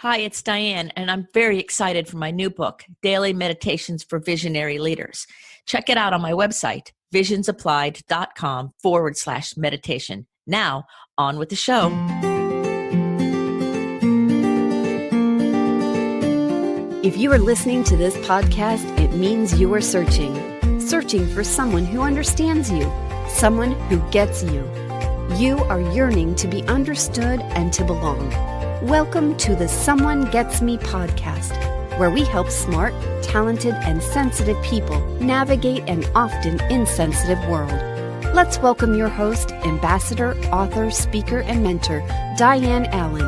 Hi, it's Diane, and I'm very excited for my new book, Daily Meditations for Visionary Leaders. Check it out on my website, visionsapplied.com/meditation. Now, on with the show. If you are listening to this podcast, it means you are searching for someone who understands you, someone who gets you. You are yearning to be understood and to belong. Welcome to the Someone Gets Me podcast, where we help smart, talented, and sensitive people navigate an often insensitive world. Let's welcome your host, ambassador, author, speaker, and mentor, Diane Allen.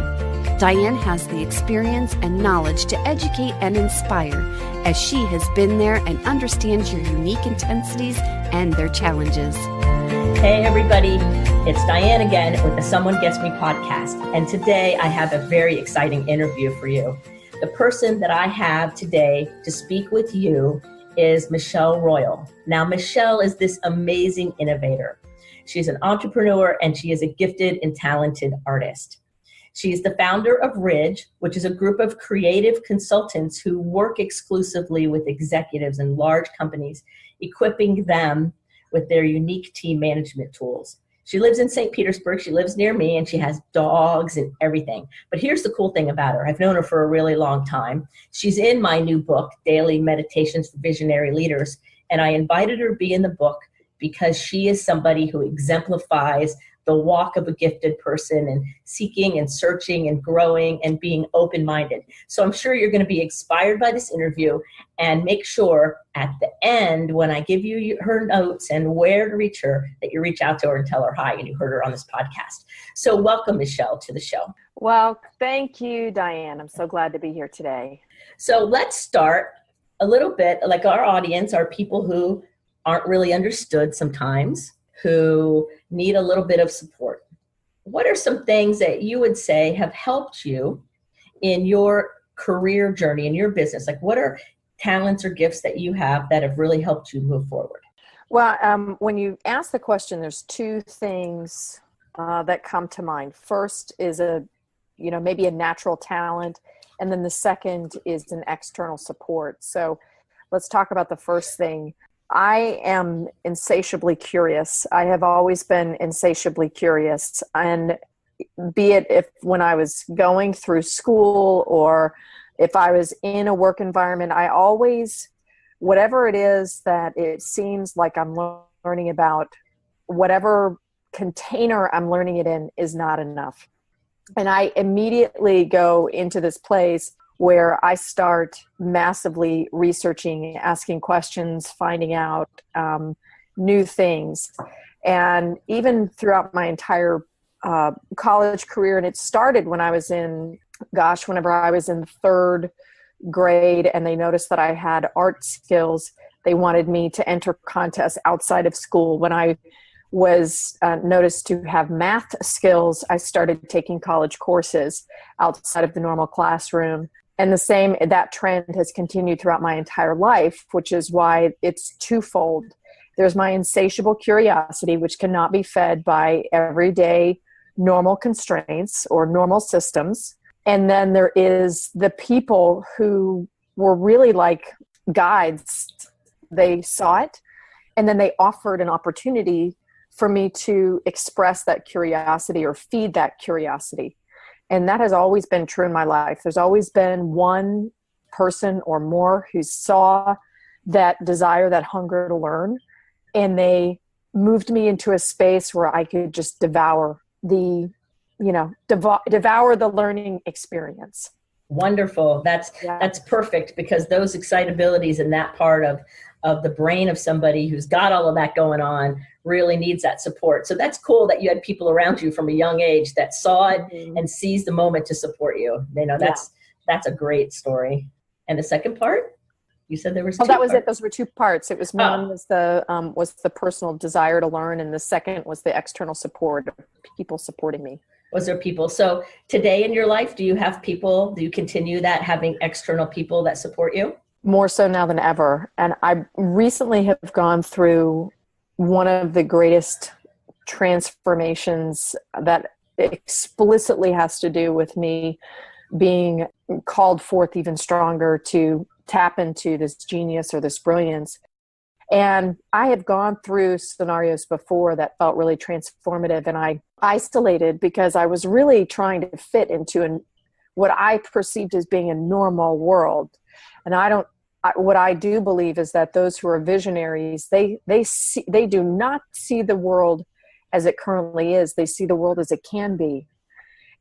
Diane has the experience and knowledge to educate and inspire, as she has been there and understands your unique intensities and their challenges. Hey, everybody. It's Diane again with the Someone Gets Me podcast. And today I have a very exciting interview for you. The person that I have today to speak with you is Michelle Royal. Now, Michelle is this amazing innovator. She's an entrepreneur and she is a gifted and talented artist. She is the founder of RIDG, which is a group of creative consultants who work exclusively with executives in large companies, equipping them with their unique team management tools. She lives in St. Petersburg. She lives near me and she has dogs and everything. But here's the cool thing about her. I've known her for a really long time. She's in my new book, Daily Meditations for Visionary Leaders. And I invited her to be in the book because she is somebody who exemplifies the walk of a gifted person and seeking and searching and growing and being open-minded. So I'm sure you're going to be inspired by this interview, and make sure at the end when I give you her notes and where to reach her, that you reach out to her and tell her hi and you heard her on this podcast. So welcome, Michelle, to the show. Well, thank you, Diane. I'm so glad to be here today. So let's start a little bit, like our audience are people who aren't really understood sometimes, who need a little bit of support. What are some things that you would say have helped you in your career journey, in your business? Like, what are talents or gifts that you have that have really helped you move forward? Well, when you ask the question, there's two things that come to mind. First is maybe a natural talent, and then the second is an external support. So let's talk about the first thing. I am insatiably curious. I have always been insatiably curious. And be it if when I was going through school or if I was in a work environment, I always, whatever it is that it seems like I'm learning about, whatever container I'm learning it in is not enough. And I immediately go into this place where I start massively researching, asking questions, finding out new things. And even throughout my entire college career, and it started when I was whenever I was in third grade and they noticed that I had art skills, they wanted me to enter contests outside of school. When I was noticed to have math skills, I started taking college courses outside of the normal classroom. And that trend has continued throughout my entire life, which is why it's twofold. There's my insatiable curiosity, which cannot be fed by everyday normal constraints or normal systems. And then there is the people who were really like guides. They saw it, and then they offered an opportunity for me to express that curiosity or feed that curiosity. And that has always been true in my life. There's always been one person or more who saw that desire, that hunger to learn, and they moved me into a space where I could just devour the learning experience. Wonderful. That's perfect, because those excitabilities in that part of the brain of somebody who's got all of that going on really needs that support. So that's cool that you had people around you from a young age that saw it and seized the moment to support you. That's a great story. And the second part, you said there was two that was parts. it. Those were two parts. It was one was the personal desire to learn, and the second was the external support of people supporting me. Was there people? So today in your life, do you have people? Do you continue that, having external people that support you? More so now than ever. And I recently have gone through one of the greatest transformations that explicitly has to do with me being called forth even stronger to tap into this genius or this brilliance. And I have gone through scenarios before that felt really transformative, and I isolated because I was really trying to fit into what I perceived as being a normal world. And what I do believe is that those who are visionaries, they do not see the world as it currently is. They see the world as it can be.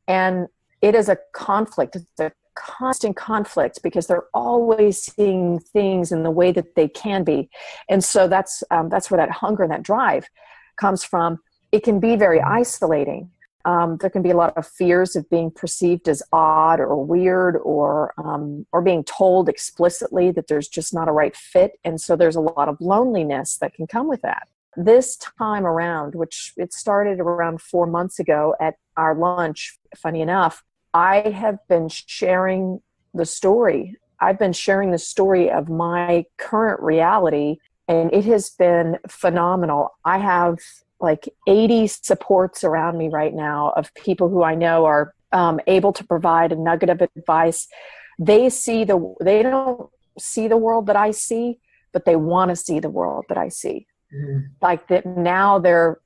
And it is a conflict. It's a constant conflict because they're always seeing things in the way that they can be. And so that's where that hunger and that drive comes from. It can be very isolating. There can be a lot of fears of being perceived as odd or weird, or being told explicitly that there's just not a right fit. And so there's a lot of loneliness that can come with that. This time around, which it started around 4 months ago at our lunch, funny enough, I have been sharing the story. I've been sharing the story of my current reality, and it has been phenomenal. I have like 80 supports around me right now of people who I know are able to provide a nugget of advice. They don't see the world that I see, but they want to see the world that I see. Mm-hmm. Like that now they're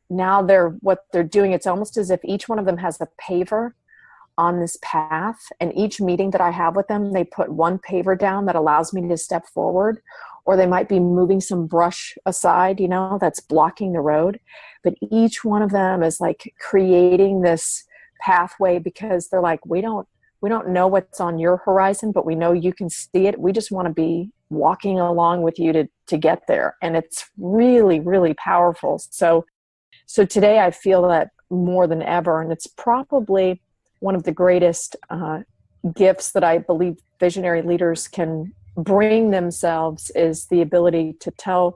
what they're doing. It's almost as if each one of them has a paver on this path, and each meeting that I have with them, they put one paver down that allows me to step forward, or they might be moving some brush aside, that's blocking the road. But each one of them is like creating this pathway because they're like, we don't know what's on your horizon, but we know you can see it. We just want to be walking along with you to get there. And it's really, really powerful. So today I feel that more than ever, and it's probably one of the greatest gifts that I believe visionary leaders can bring themselves is the ability to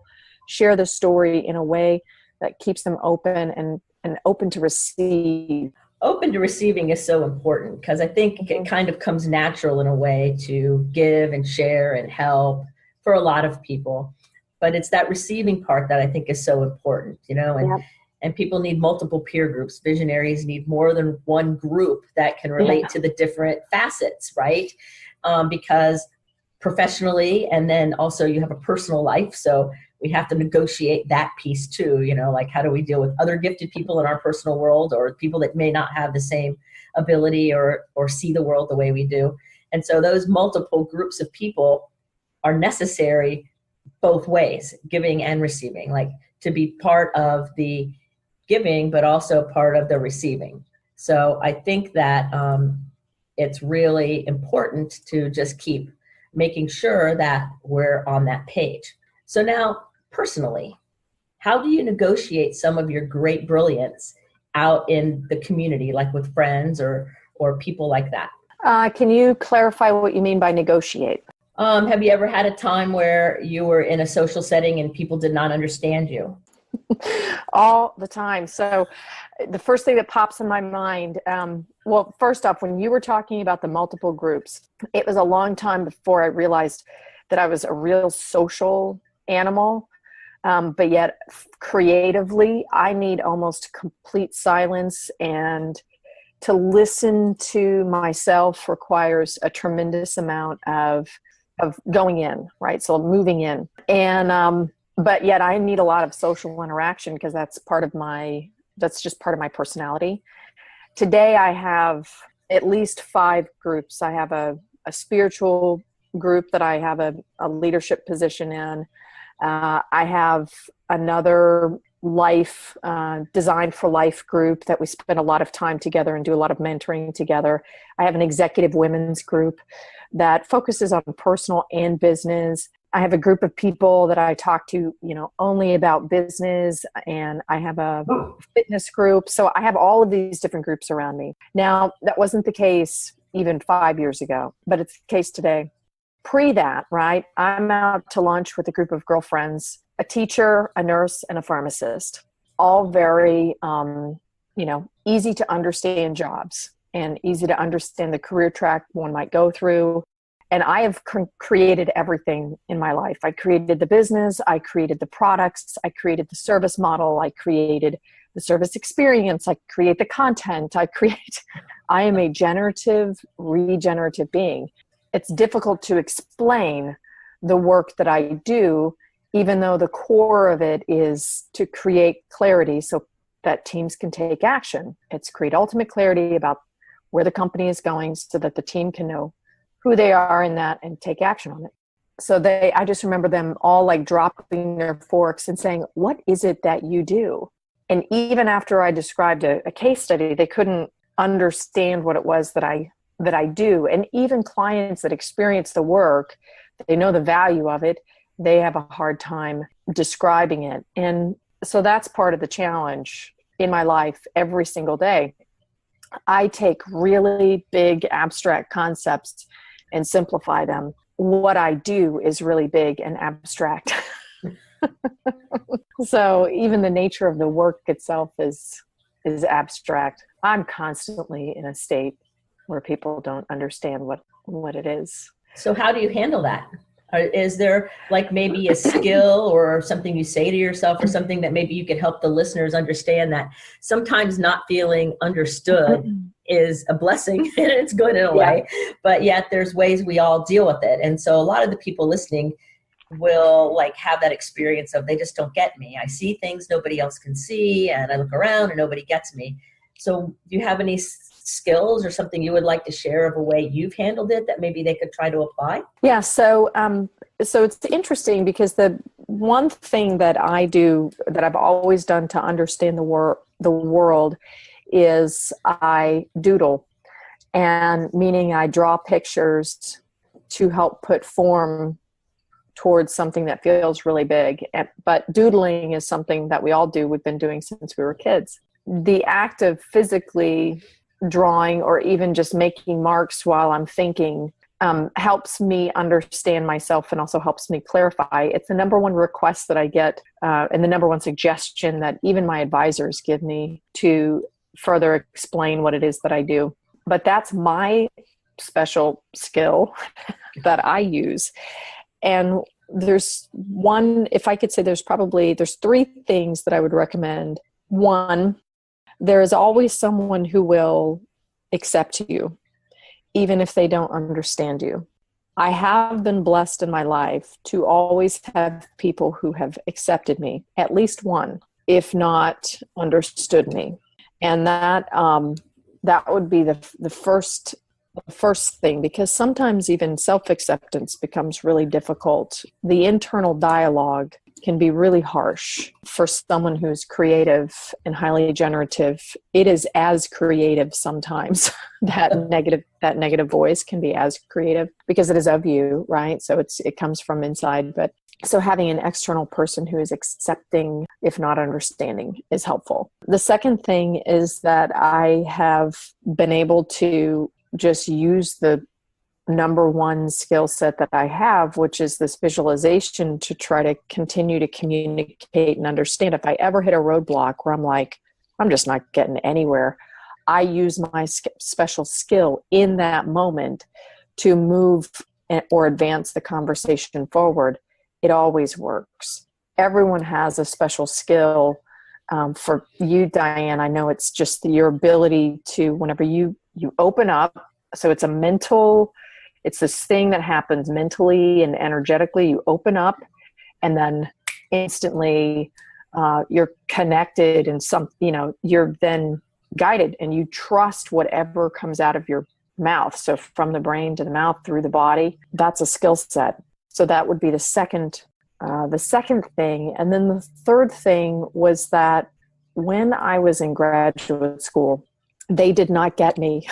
share the story in a way that keeps them open and open to receive. Open to receiving is so important because I think it kind of comes natural in a way to give and share and help for a lot of people. But it's that receiving part that I think is so important, and people need multiple peer groups. Visionaries need more than one group that can relate to the different facets, right? Because professionally, and then also you have a personal life. So we have to negotiate that piece too, like how do we deal with other gifted people in our personal world, or people that may not have the same ability or see the world the way we do. And so those multiple groups of people are necessary both ways, giving and receiving, like to be part of the giving, but also part of the receiving. So I think that it's really important to just keep making sure that we're on that page. So now, personally, how do you negotiate some of your great brilliance out in the community, like with friends or people like that? Can you clarify what you mean by negotiate? Have you ever had a time where you were in a social setting and people did not understand you? All the time. So the first thing that pops in my mind, well, first off, when you were talking about the multiple groups, it was a long time before I realized that I was a real social animal. But yet creatively, I need almost complete silence, and to listen to myself requires a tremendous amount of going in, right? So moving in. And, but yet I need a lot of social interaction because that's just part of my personality. Today I have at least 5 groups. I have a spiritual group that I have a leadership position in. I have another life, Design for Life group that we spend a lot of time together and do a lot of mentoring together. I have an executive women's group that focuses on personal and business. I have a group of people that I talk to, only about business, and I have a fitness group. So I have all of these different groups around me. Now, that wasn't the case even 5 years ago, but it's the case today. Pre that, right, I'm out to lunch with a group of girlfriends, a teacher, a nurse, and a pharmacist, all very, easy to understand jobs and easy to understand the career track one might go through. And I have created everything in my life. I created the business, I created the products, I created the service model, I created the service experience, I create the content, I I am a generative, regenerative being. It's difficult to explain the work that I do, even though the core of it is to create clarity so that teams can take action. It's create ultimate clarity about where the company is going so that the team can know who they are in that and take action on it. So I just remember them all like dropping their forks and saying, what is it that you do? And even after I described a case study, they couldn't understand what it was that I do. And even clients that experience the work, they know the value of it, they have a hard time describing it. And so that's part of the challenge in my life every single day. I take really big abstract concepts and simplify them. What I do is really big and abstract. So even the nature of the work itself is abstract. I'm constantly in a state where people don't understand what it is. So how do you handle that? Is there like maybe a skill or something you say to yourself or something that maybe you could help the listeners understand that sometimes not feeling understood is a blessing and it's good in a way, but yet there's ways we all deal with it. And so a lot of the people listening will like have that experience of they just don't get me. I see things nobody else can see and I look around and nobody gets me. So do you have any skills or something you would like to share of a way you've handled it that maybe they could try to apply? Yeah. So it's interesting because the one thing that I do that I've always done to understand the world is I doodle, and meaning I draw pictures to help put form towards something that feels really big. But doodling is something that we all do. We've been doing since we were kids. The act of physically drawing or even just making marks while I'm thinking helps me understand myself and also helps me clarify. It's the number one request that I get and the number one suggestion that even my advisors give me to further explain what it is that I do. But that's my special skill that I use. And there's if I could say there's three things that I would recommend. One, there is always someone who will accept you, even if they don't understand you. I have been blessed in my life to always have people who have accepted me, at least one, if not understood me. And that would be the first thing, because sometimes even self-acceptance becomes really difficult. The internal dialogue can be really harsh for someone who's creative and highly generative. It is as creative sometimes. that negative voice can be as creative because it is of you, right? So it comes from inside. But so having an external person who is accepting, if not understanding, is helpful. The second thing is that I have been able to just use the number one skill set that I have, which is this visualization, to try to continue to communicate and understand. If I ever hit a roadblock where I'm like, I'm just not getting anywhere, I use my special skill in that moment to move or advance the conversation forward. It always works. Everyone has a special skill. For you, Diane, I know it's just your ability to, whenever you open up, so it's this thing that happens mentally and energetically. You open up and then instantly you're connected and you're then guided and you trust whatever comes out of your mouth. So from the brain to the mouth through the body, that's a skill set. So that would be the second thing. And then the third thing was that when I was in graduate school, they did not get me.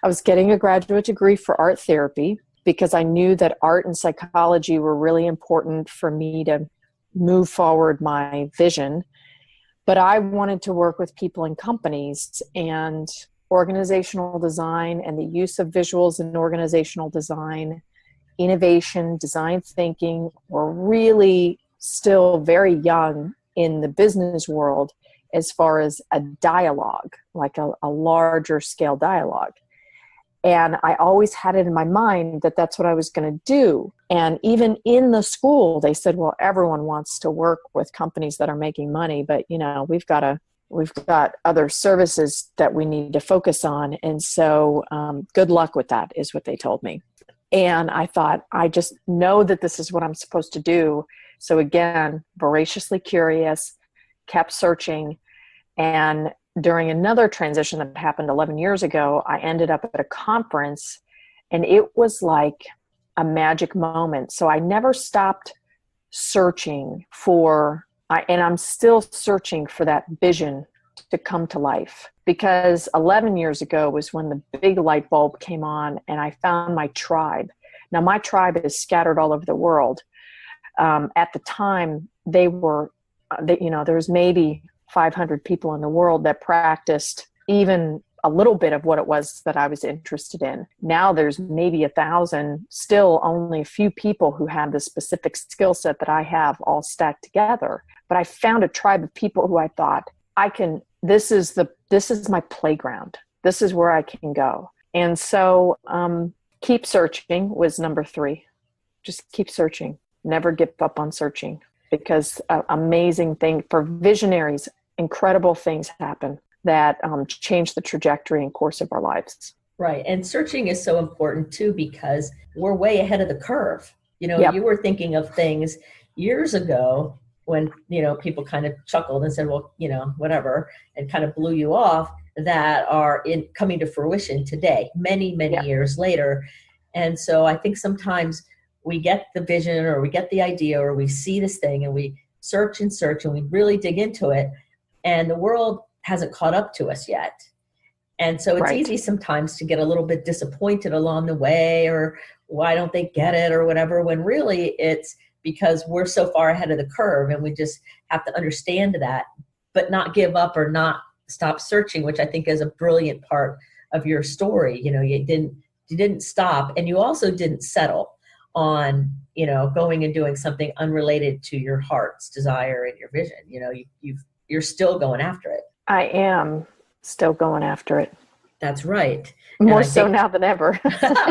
I was getting a graduate degree for art therapy because I knew that art and psychology were really important for me to move forward my vision. But I wanted to work with people in companies, and organizational design and the use of visuals in organizational design, innovation, design thinking were really still very young in the business world as far as a dialogue, like a larger scale dialogue. And I always had it in my mind that that's what I was going to do. And even in the school, they said, well, everyone wants to work with companies that are making money, but we've got to we've got other services that we need to focus on. And so good luck with that is what they told me. And I thought, I just know that this is what I'm supposed to do. So again, voraciously curious, kept searching. And during another transition that happened 11 years ago, I ended up at a conference, and it was like a magic moment. So I never stopped searching for, and I'm still searching for that vision to come to life, because 11 years ago was when the big light bulb came on and I found my tribe. Now my tribe is scattered all over the world. At the time there was maybe 500 people in the world that practiced even a little bit of what it was that I was interested in. Now there's maybe 1,000, still only a few people who have the specific skill set that I have all stacked together. But I found a tribe of people who I thought, this is my playground. This is where I can go. And so keep searching was number 3. Just keep searching. Never give up on searching, because amazing thing for visionaries, incredible things happen that change the trajectory and course of our lives. Right. And searching is so important too, because we're way ahead of the curve. Yep. You were thinking of things years ago when, people kind of chuckled and said, well, whatever, and kind of blew you off, that are coming to fruition today, many, many years later. And so I think sometimes we get the vision or we get the idea or we see this thing and we search and we really dig into it, and the world hasn't caught up to us yet. And so it's easy sometimes to get a little bit disappointed along the way, or why don't they get it or whatever, when really it's because we're so far ahead of the curve, and we just have to understand that, but not give up or not stop searching, which I think is a brilliant part of your story. You didn't stop, and you also didn't settle on, going and doing something unrelated to your heart's desire and your vision. You're still going after it. I am still going after it. That's right. More so now than ever.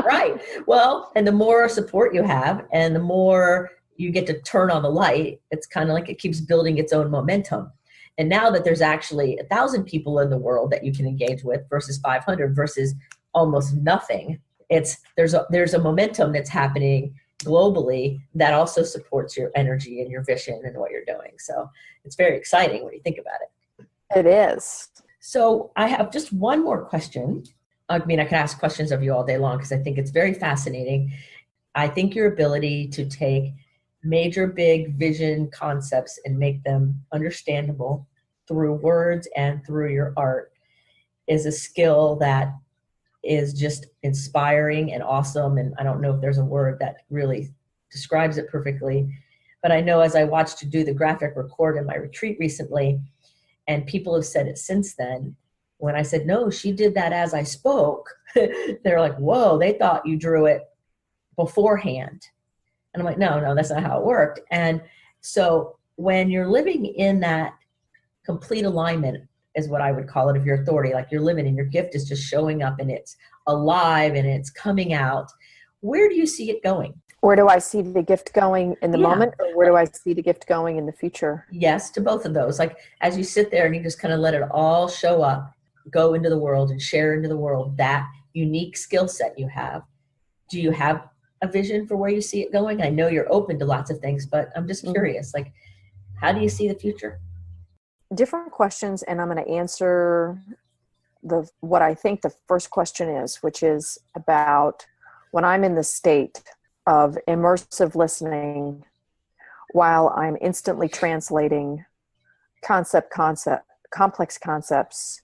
Right. Well, and the more support you have and the more you get to turn on the light, it's kind of like it keeps building its own momentum. And now that there's actually 1,000 people in the world that you can engage with versus 500 versus almost nothing, there's a momentum that's happening globally that also supports your energy and your vision and what you're doing. So it's very exciting when you think about it. It is. So I have just one more question. I mean, I could ask questions of you all day long because I think it's very fascinating. I think your ability to take major, big vision concepts and make them understandable through words and through your art is a skill that is just inspiring and awesome. And I don't know if there's a word that really describes it perfectly, but I know as I watched you do the graphic record in my retreat recently, and people have said it since then, when I said, no, she did that as I spoke, they're like, whoa, they thought you drew it beforehand. And I'm like, no, that's not how it worked. And so when you're living in that complete alignment, is what I would call it, of your authority, like you're living and your gift is just showing up and it's alive and it's coming out, where do you see it going? Where do I see the gift going in the moment, or where do I see the gift going in the future? Yes, to both of those. Like as you sit there and you just kind of let it all show up, go into the world and share into the world that unique skill set you have. Do you have a vision for where you see it going? I know you're open to lots of things, but I'm just curious, like, how do you see the future? Different questions, and I'm going to answer what I think the first question is, which is about when I'm in the state of immersive listening while I'm instantly translating complex concepts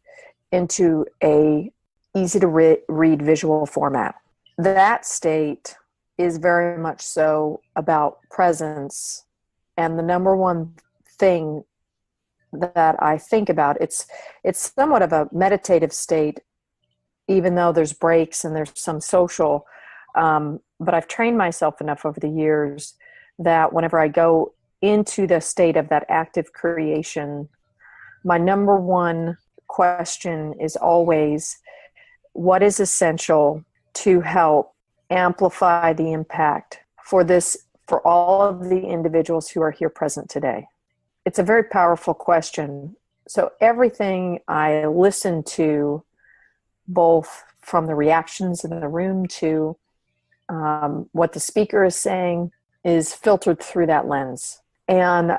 into a easy to read visual format. That state is very much so about presence. And the number one thing that I think about, it's somewhat of a meditative state, even though there's breaks and there's some social, but I've trained myself enough over the years that whenever I go into the state of that active creation, my number one question is always, what is essential to help amplify the impact for all of the individuals who are here present today? It's a very powerful question. So everything I listen to, both from the reactions in the room to what the speaker is saying, is filtered through that lens. And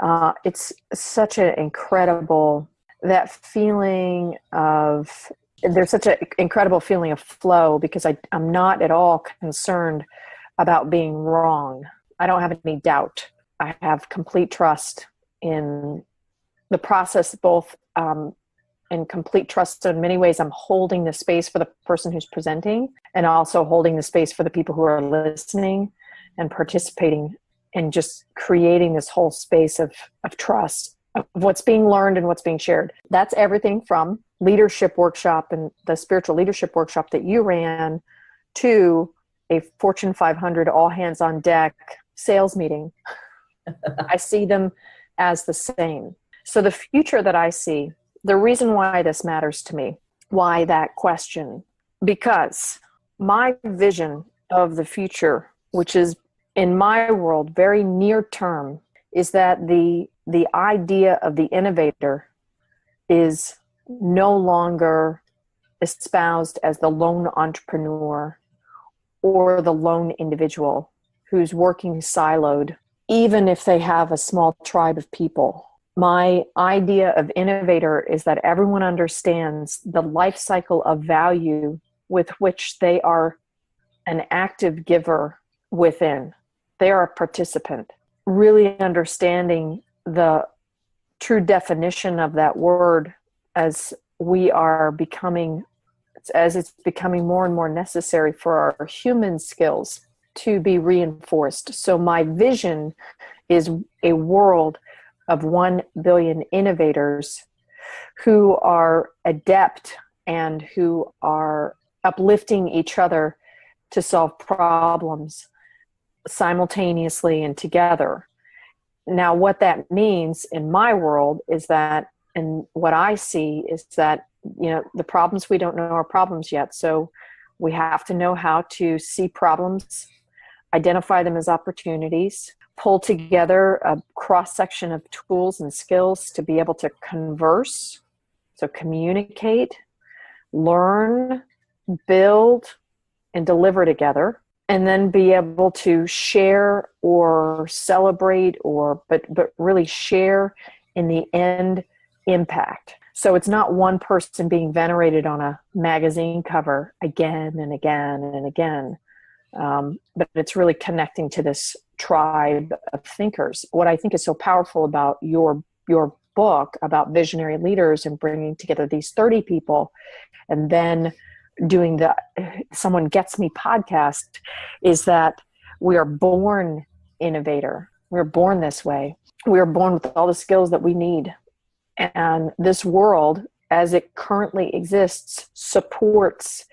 it's such an incredible, that feeling of, there's such an incredible feeling of flow, because I'm not at all concerned about being wrong. I don't have any doubt. I have complete trust in the process, both and complete trust. So in many ways, I'm holding the space for the person who's presenting, and also holding the space for the people who are listening and participating, and just creating this whole space of trust of what's being learned and what's being shared. That's everything from leadership workshop and the spiritual leadership workshop that you ran, to a Fortune 500 all hands on deck sales meeting. I see them as the same. So the future that I see, the reason why this matters to me, why that question, because my vision of the future, which is in my world very near term, is that the idea of the innovator is no longer espoused as the lone entrepreneur or the lone individual who's working siloed, even if they have a small tribe of people. My idea of innovator is that everyone understands the life cycle of value with which they are an active giver within. They are a participant. Really understanding the true definition of that word as we are becoming, as it's becoming more and more necessary for our human skills to be reinforced. So my vision is a world of 1 billion innovators who are adept and who are uplifting each other to solve problems simultaneously and together. Now, what that means in my world is that, and what I see is that, the problems, we don't know are problems yet. So we have to know how to see problems, identify them as opportunities, pull together a cross-section of tools and skills to be able to converse, so communicate, learn, build, and deliver together, and then be able to share or celebrate, but really share in the end impact. So it's not one person being venerated on a magazine cover again and again and again, but it's really connecting to this tribe of thinkers. What I think is so powerful about your book about visionary leaders and bringing together these 30 people, and then doing the Someone Gets Me podcast, is that we are born innovator. We're born this way. We are born with all the skills that we need. And this world, as it currently exists, supports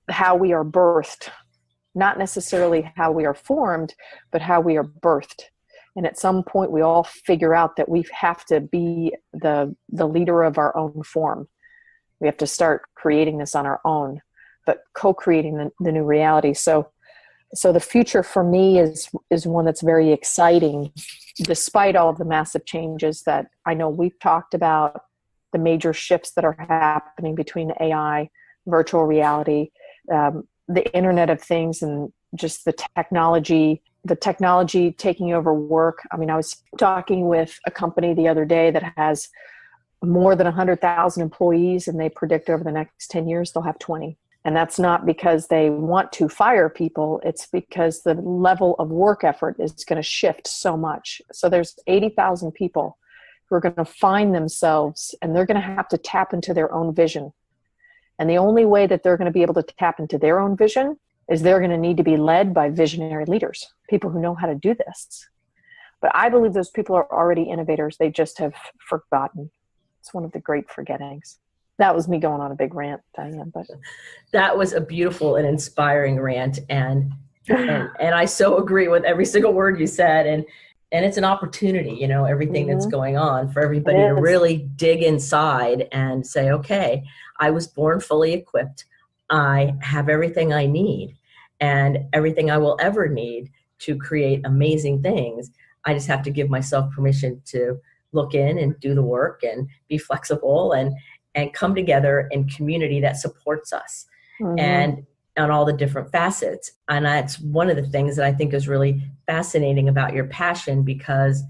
how we are birthed. Not necessarily how we are formed, but how we are birthed. And at some point, we all figure out that we have to be the leader of our own form. We have to start creating this on our own, but co-creating the new reality. So the future for me is one that's very exciting, despite all of the massive changes that I know we've talked about, the major shifts that are happening between AI, virtual reality, the Internet of Things, and just the technology taking over work. I mean, I was talking with a company the other day that has more than 100,000 employees, and they predict over the next 10 years they'll have 20. And that's not because they want to fire people. It's because the level of work effort is going to shift so much. So there's 80,000 people who are going to find themselves, and they're going to have to tap into their own vision. And the only way that they're going to be able to tap into their own vision is they're going to need to be led by visionary leaders, people who know how to do this. But I believe those people are already innovators. They just have forgotten. It's one of the great forgettings. That was me going on a big rant, Diane. But that was a beautiful and inspiring rant, and I so agree with every single word you said. And it's an opportunity, everything that's going on, for everybody to really dig inside and say, okay, I was born fully equipped. I have everything I need and everything I will ever need to create amazing things. I just have to give myself permission to look in and do the work and be flexible and come together in community that supports us and on all the different facets. And that's one of the things that I think is really fascinating about your passion, because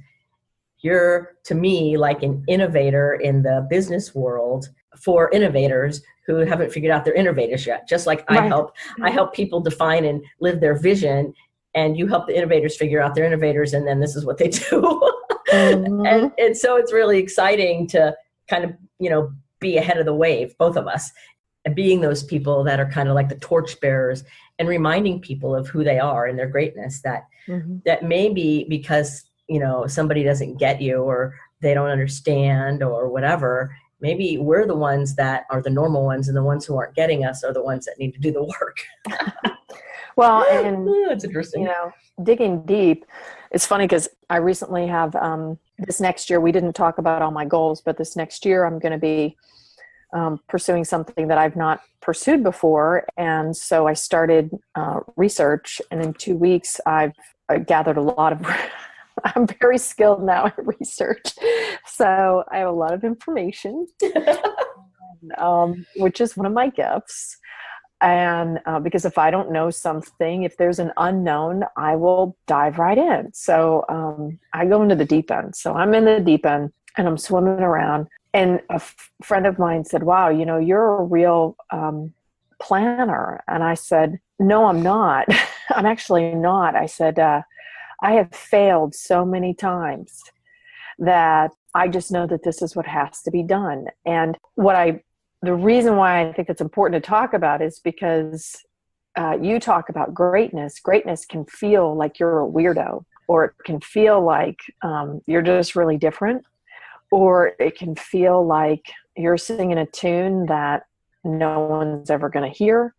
you're, to me, like an innovator in the business world for innovators who haven't figured out their innovators yet. Just like I help people define and live their vision, and you help the innovators figure out their innovators, and then this is what they do. And so it's really exciting to kind of, be ahead of the wave, both of us, and being those people that are kind of like the torchbearers and reminding people of who they are and their greatness, that maybe because, somebody doesn't get you or they don't understand or whatever, maybe we're the ones that are the normal ones, and the ones who aren't getting us are the ones that need to do the work. Well, and it's interesting. Digging deep. It's funny because I recently have, this next year, we didn't talk about all my goals, but this next year I'm going to be pursuing something that I've not pursued before. And so I started research, and in 2 weeks I've gathered a lot of, I'm very skilled now at research. So I have a lot of information, which is one of my gifts. And because if I don't know something, if there's an unknown, I will dive right in. So I go into the deep end. So I'm in the deep end and I'm swimming around. And a friend of mine said, wow, you're a real planner. And I said, no, I'm not. I'm actually not. I said, I have failed so many times that I just know that this is what has to be done. And the reason why I think it's important to talk about is because you talk about greatness. Greatness can feel like you're a weirdo, or it can feel like you're just really different, or it can feel like you're singing a tune that no one's ever going to hear,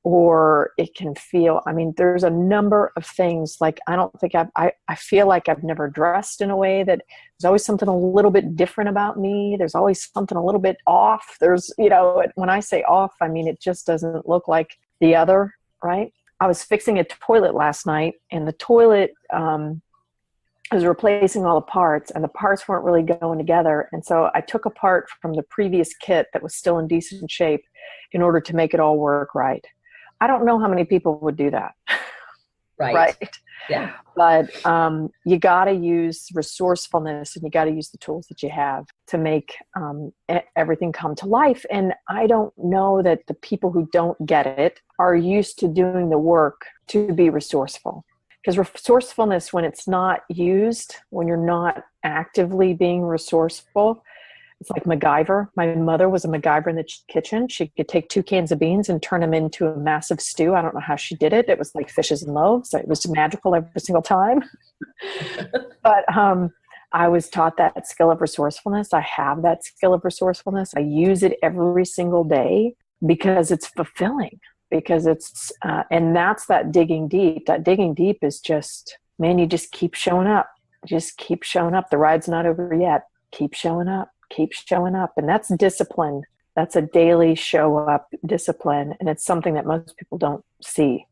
or it can feel, there's a number of things. Like, I don't think I feel like I've never dressed in a way that there's always something a little bit different about me. There's always something a little bit off. There's, when I say off, it just doesn't look like the other, right? I was fixing a toilet last night, and the toilet was replacing all the parts, and the parts weren't really going together. And so I took a part from the previous kit that was still in decent shape in order to make it all work right. I don't know how many people would do that. Right. Yeah. But you got to use resourcefulness, and you got to use the tools that you have to make everything come to life. And I don't know that the people who don't get it are used to doing the work to be resourceful. Because resourcefulness, when it's not used, when you're not actively being resourceful, it's like MacGyver. My mother was a MacGyver in the kitchen. She could take 2 cans of beans and turn them into a massive stew. I don't know how she did it. It was like fishes and loaves. It was magical every single time. But I was taught that skill of resourcefulness. I have that skill of resourcefulness. I use it every single day because it's fulfilling. Because it's, and that's that digging deep. That digging deep is just, man, you just keep showing up. Just keep showing up. The ride's not over yet. Keep showing up. Keep showing up. And that's discipline. That's a daily show up discipline. And it's something that most people don't see.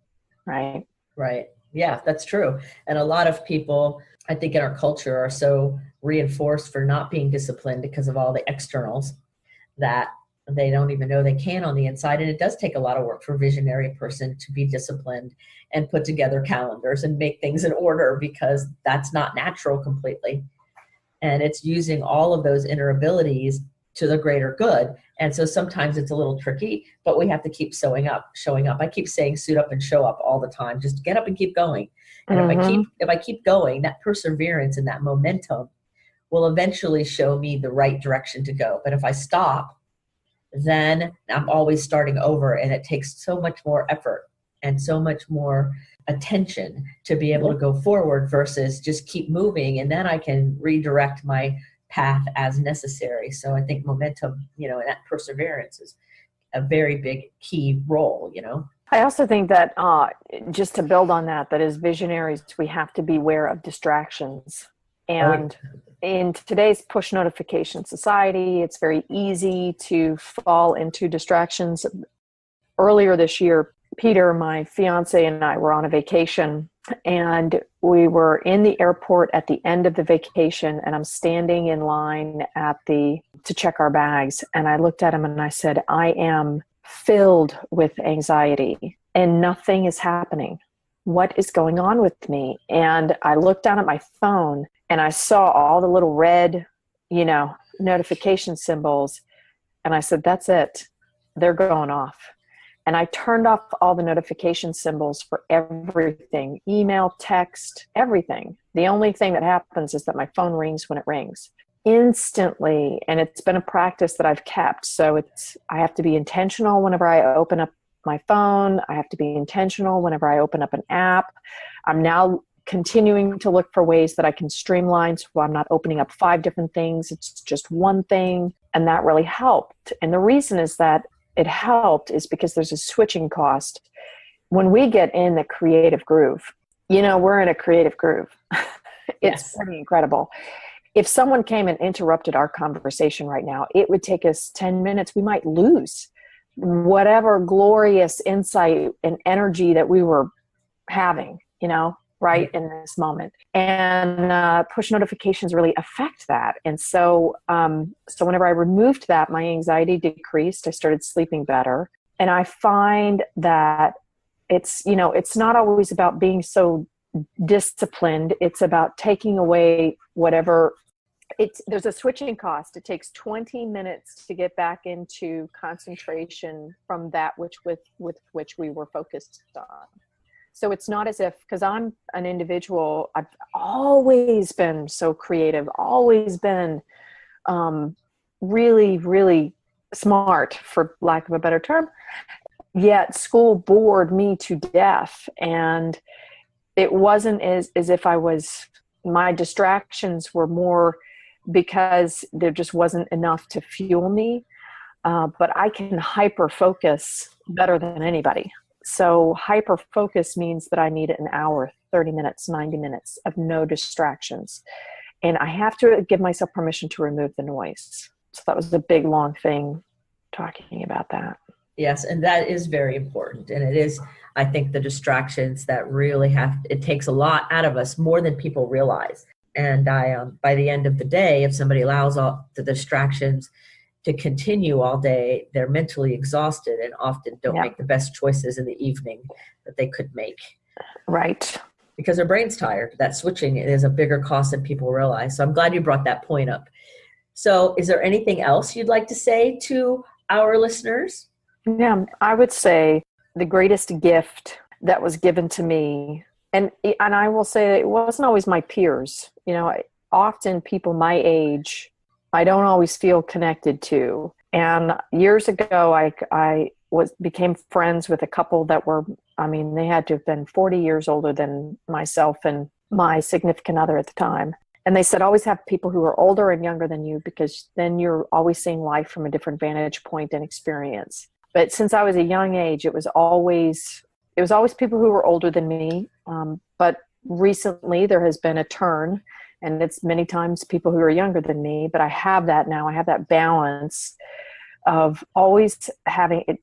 Right. Right. Yeah, that's true. And a lot of people, I think, in our culture are so reinforced for not being disciplined because of all the externals that they don't even know they can on the inside. And it does take a lot of work for a visionary person to be disciplined and put together calendars and make things in order, because that's not natural completely. And it's using all of those inner abilities to the greater good. And so sometimes it's a little tricky, but we have to keep showing up. I keep saying suit up and show up all the time. Just get up and keep going. And if I keep going, that perseverance and that momentum will eventually show me the right direction to go. But if I stop, then I'm always starting over, and it takes so much more effort and so much more attention to be able to go forward versus just keep moving, and then I can redirect my path as necessary. So I think momentum, and that perseverance is a very big key role, I also think that just to build on that as visionaries, we have to be aware of distractions. And in today's push notification society, it's very easy to fall into distractions. Earlier this year, Peter, my fiance, and I were on a vacation And we were in the airport at the end of the vacation, and I'm standing in line to check our bags. And I looked at him and I said, I am filled with anxiety and nothing is happening. What is going on with me? And I looked down at my phone and I saw all the little red, notification symbols. And I said, that's it. They're going off. And I turned off all the notification symbols for everything, email, text, everything. The only thing that happens is that my phone rings when it rings instantly. And it's been a practice that I've kept. So I have to be intentional whenever I open up my phone. I have to be intentional whenever I open up an app. I'm now continuing to look for ways that I can streamline so I'm not opening up 5 different things. It's just one thing. And that really helped. And the reason is that it helped is because there's a switching cost. When we get in the creative groove, we're in a creative groove. It's pretty incredible. If someone came and interrupted our conversation right now, it would take us 10 minutes. We might lose whatever glorious insight and energy that we were having, right in this moment. And push notifications really affect that. And so whenever I removed that, my anxiety decreased. I started sleeping better. And I find that it's not always about being so disciplined. It's about taking away whatever. There's a switching cost. It takes 20 minutes to get back into concentration from that with which we were focused on. So it's not as if, because I'm an individual, I've always been so creative, always been really, really smart, for lack of a better term, yet school bored me to death. And it wasn't as if my distractions were more because there just wasn't enough to fuel me. But I can hyper focus better than anybody. So hyper focus means that I need an hour, 30 minutes, 90 minutes of no distractions. And I have to give myself permission to remove the noise. So that was a big, long thing talking about that. Yes, and that is very important. And it is, I think, the distractions that really it takes a lot out of us, more than people realize. And by the end of the day, if somebody allows all the distractions to continue all day, they're mentally exhausted and often don't make the best choices in the evening that they could make. Right. Because their brain's tired. That switching is a bigger cost than people realize. So I'm glad you brought that point up. So is there anything else you'd like to say to our listeners? Yeah, I would say the greatest gift that was given to me, and I will say it wasn't always my peers. Often people my age, I don't always feel connected to. And years ago, I became friends with a couple that were, they had to have been 40 years older than myself and my significant other at the time. And they said, always have people who are older and younger than you, because then you're always seeing life from a different vantage point and experience. But since I was a young age, it was always people who were older than me. But recently there has been a turn, and it's many times people who are younger than me. But I have that now. I have that balance of always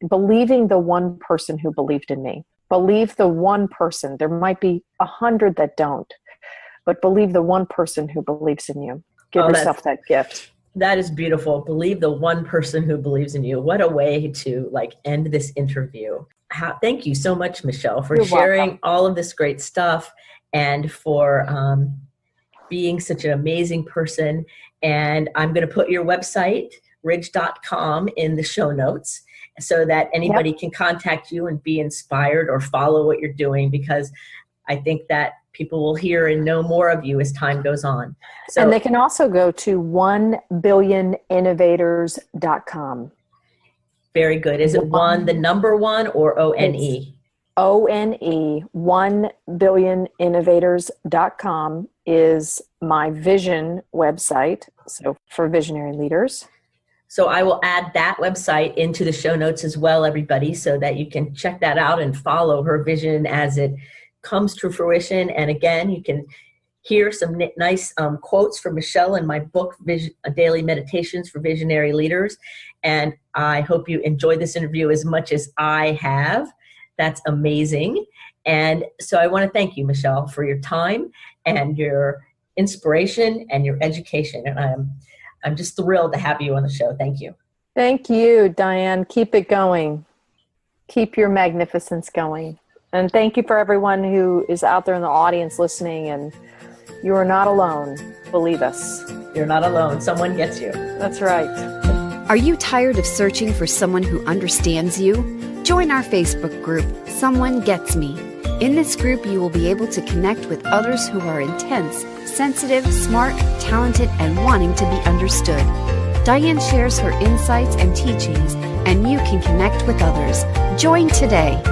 believing the one person who believed in me. Believe the one person. There might be 100 that don't, but believe the one person who believes in you. Give yourself that gift. That is beautiful. Believe the one person who believes in you. What a way to end this interview. Thank you so much, Michelle, for sharing all of this great stuff and for being such an amazing person. And I'm going to put your website, ridg.com, in the show notes so that anybody can contact you and be inspired or follow what you're doing, because I think that people will hear and know more of you as time goes on. So, and they can also go to 1billioninnovators.com. Very good. Is it one, the number one, or ONE? ONE, 1billioninnovators.com is my vision website. So for visionary leaders. So I will add that website into the show notes as well, everybody, so that you can check that out and follow her vision as it comes to fruition. And again, you can hear some nice quotes from Michelle in my book, Daily Meditations for Visionary Leaders. And I hope you enjoyed this interview as much as I have. That's amazing. And so I want to thank you, Michelle, for your time and your inspiration and your education. And I'm just thrilled to have you on the show. Thank you. Thank you, Diane. Keep it going. Keep your magnificence going. And thank you for everyone who is out there in the audience listening. And you are not alone. Believe us. You're not alone. Someone gets you. That's right. Are you tired of searching for someone who understands you? Join our Facebook group, Someone Gets Me. In this group, you will be able to connect with others who are intense, sensitive, smart, talented, and wanting to be understood. Diane shares her insights and teachings, and you can connect with others. Join today.